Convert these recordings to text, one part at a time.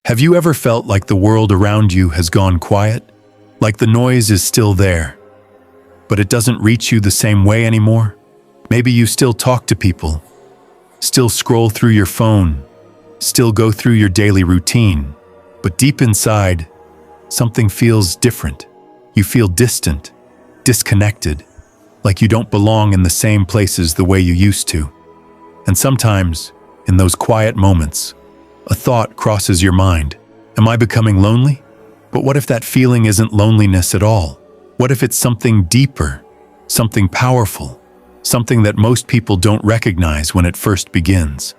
Have you ever felt like the world around you has gone quiet? Like the noise is still there, but it doesn't reach you the same way anymore? Maybe you still talk to people, still scroll through your phone, still go through your daily routine, but deep inside, something feels different. You feel distant, disconnected, like you don't belong in the same places the way you used to. And sometimes, in those quiet moments, a thought crosses your mind. Am I becoming lonely? But what if that feeling isn't loneliness at all? What if it's something deeper, something powerful, something that most people don't recognize when it first begins?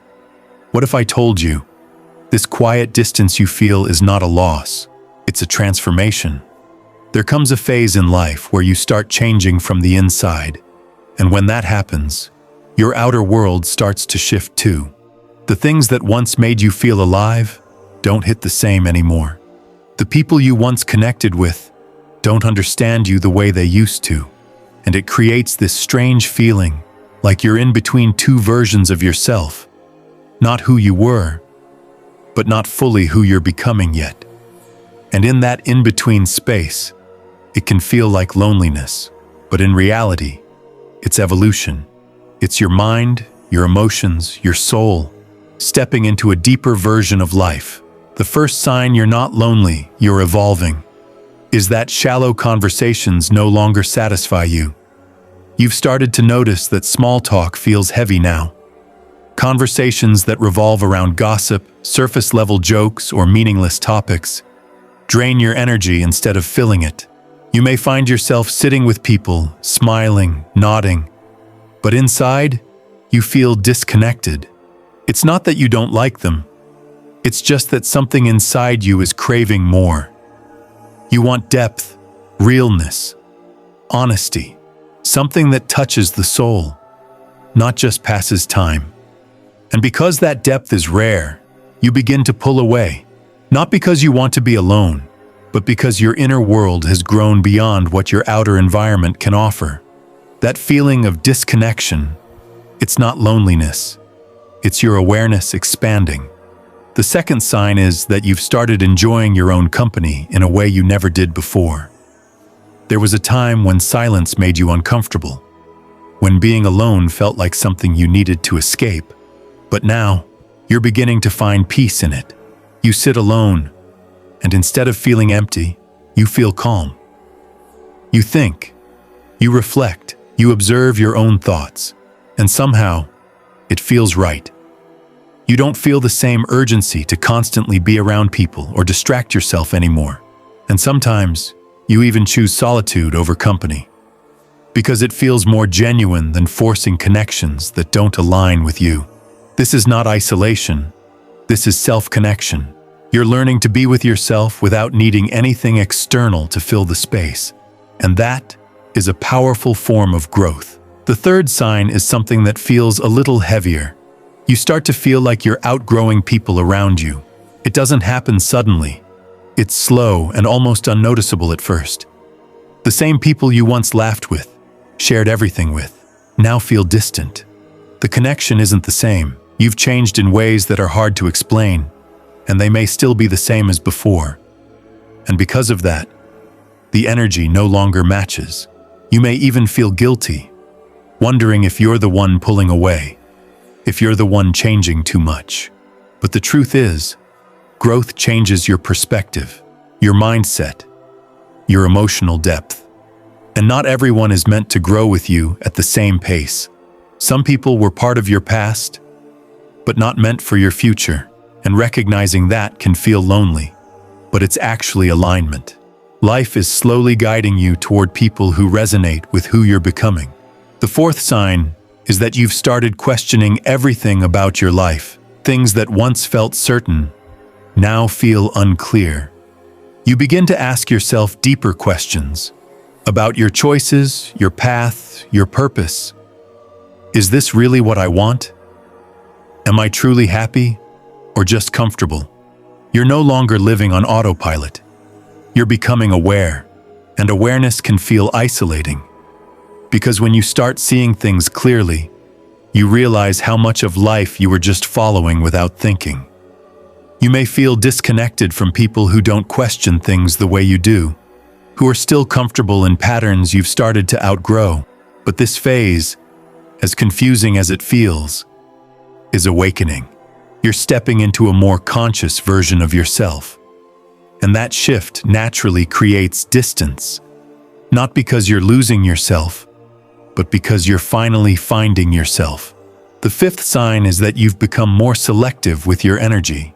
What if I told you, this quiet distance you feel is not a loss, it's a transformation? There comes a phase in life where you start changing from the inside, and when that happens, your outer world starts to shift too. The things that once made you feel alive don't hit the same anymore. The people you once connected with don't understand you the way they used to, and it creates this strange feeling like you're in between two versions of yourself. Not who you were, but not fully who you're becoming yet. And in that in-between space, it can feel like loneliness, but in reality, it's evolution. It's your mind, your emotions, your soul, stepping into a deeper version of life. The first sign you're not lonely, you're evolving, is that shallow conversations no longer satisfy you. You've started to notice that small talk feels heavy now. Conversations that revolve around gossip, surface-level jokes, or meaningless topics drain your energy instead of filling it. You may find yourself sitting with people, smiling, nodding, but inside, you feel disconnected. It's not that you don't like them. It's just that something inside you is craving more. You want depth, realness, honesty, something that touches the soul, not just passes time. And because that depth is rare, you begin to pull away, not because you want to be alone, but because your inner world has grown beyond what your outer environment can offer. That feeling of disconnection, it's not loneliness. It's your awareness expanding. The second sign is that you've started enjoying your own company in a way you never did before. There was a time when silence made you uncomfortable, when being alone felt like something you needed to escape. But now, you're beginning to find peace in it. You sit alone, and instead of feeling empty, you feel calm. You think, you reflect, you observe your own thoughts, and somehow, it feels right. You don't feel the same urgency to constantly be around people or distract yourself anymore. And sometimes, you even choose solitude over company, because it feels more genuine than forcing connections that don't align with you. This is not isolation. This is self-connection. You're learning to be with yourself without needing anything external to fill the space. And that is a powerful form of growth. The third sign is something that feels a little heavier. You start to feel like you're outgrowing people around you. It doesn't happen suddenly. It's slow and almost unnoticeable at first. The same people you once laughed with, shared everything with, now feel distant. The connection isn't the same. You've changed in ways that are hard to explain, and they may still be the same as before. And because of that, the energy no longer matches. You may even feel guilty, wondering if you're the one pulling away, if you're the one changing too much. But the truth is, growth changes your perspective, your mindset, your emotional depth. And not everyone is meant to grow with you at the same pace. Some people were part of your past, but not meant for your future. And recognizing that can feel lonely, but it's actually alignment. Life is slowly guiding you toward people who resonate with who you're becoming. The fourth sign is that you've started questioning everything about your life. Things that once felt certain now feel unclear. You begin to ask yourself deeper questions about your choices, your path, your purpose. Is this really what I want? Am I truly happy or just comfortable? You're no longer living on autopilot. You're becoming aware, and awareness can feel isolating. Because when you start seeing things clearly, you realize how much of life you were just following without thinking. You may feel disconnected from people who don't question things the way you do, who are still comfortable in patterns you've started to outgrow. But this phase, as confusing as it feels, is awakening. You're stepping into a more conscious version of yourself. And that shift naturally creates distance, not because you're losing yourself, but because you're finally finding yourself. The fifth sign is that you've become more selective with your energy.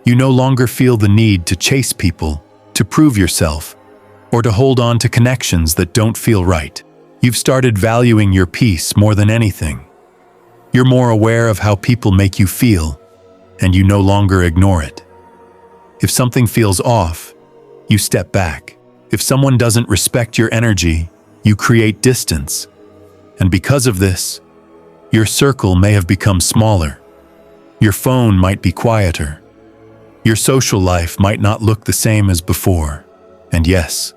You no longer feel the need to chase people, to prove yourself, or to hold on to connections that don't feel right. You've started valuing your peace more than anything. You're more aware of how people make you feel, and you no longer ignore it. If something feels off, you step back. If someone doesn't respect your energy, you create distance. And because of this, your circle may have become smaller. Your phone might be quieter. Your social life might not look the same as before. And yes,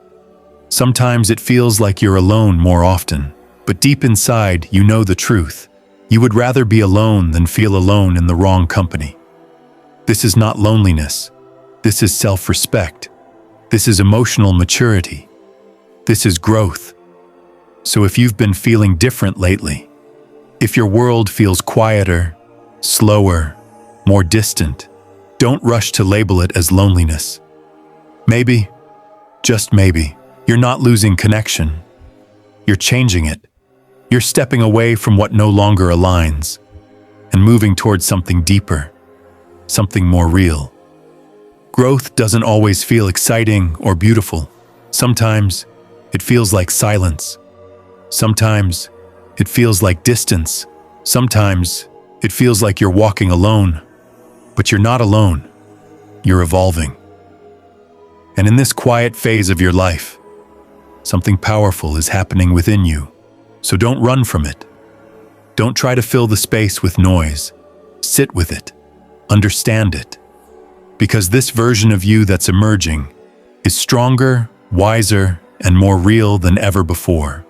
sometimes it feels like you're alone more often. But deep inside, you know the truth. You would rather be alone than feel alone in the wrong company. This is not loneliness. This is self-respect. This is emotional maturity. This is growth. So if you've been feeling different lately, if your world feels quieter, slower, more distant, don't rush to label it as loneliness. Maybe, just maybe, you're not losing connection. You're changing it. You're stepping away from what no longer aligns and moving towards something deeper, something more real. Growth doesn't always feel exciting or beautiful. Sometimes it feels like silence. Sometimes it feels like distance. Sometimes it feels like you're walking alone. But you're not alone. You're evolving. And in this quiet phase of your life, something powerful is happening within you. So don't run from it. Don't try to fill the space with noise. Sit with it. Understand it. Because this version of you that's emerging is stronger, wiser, and more real than ever before.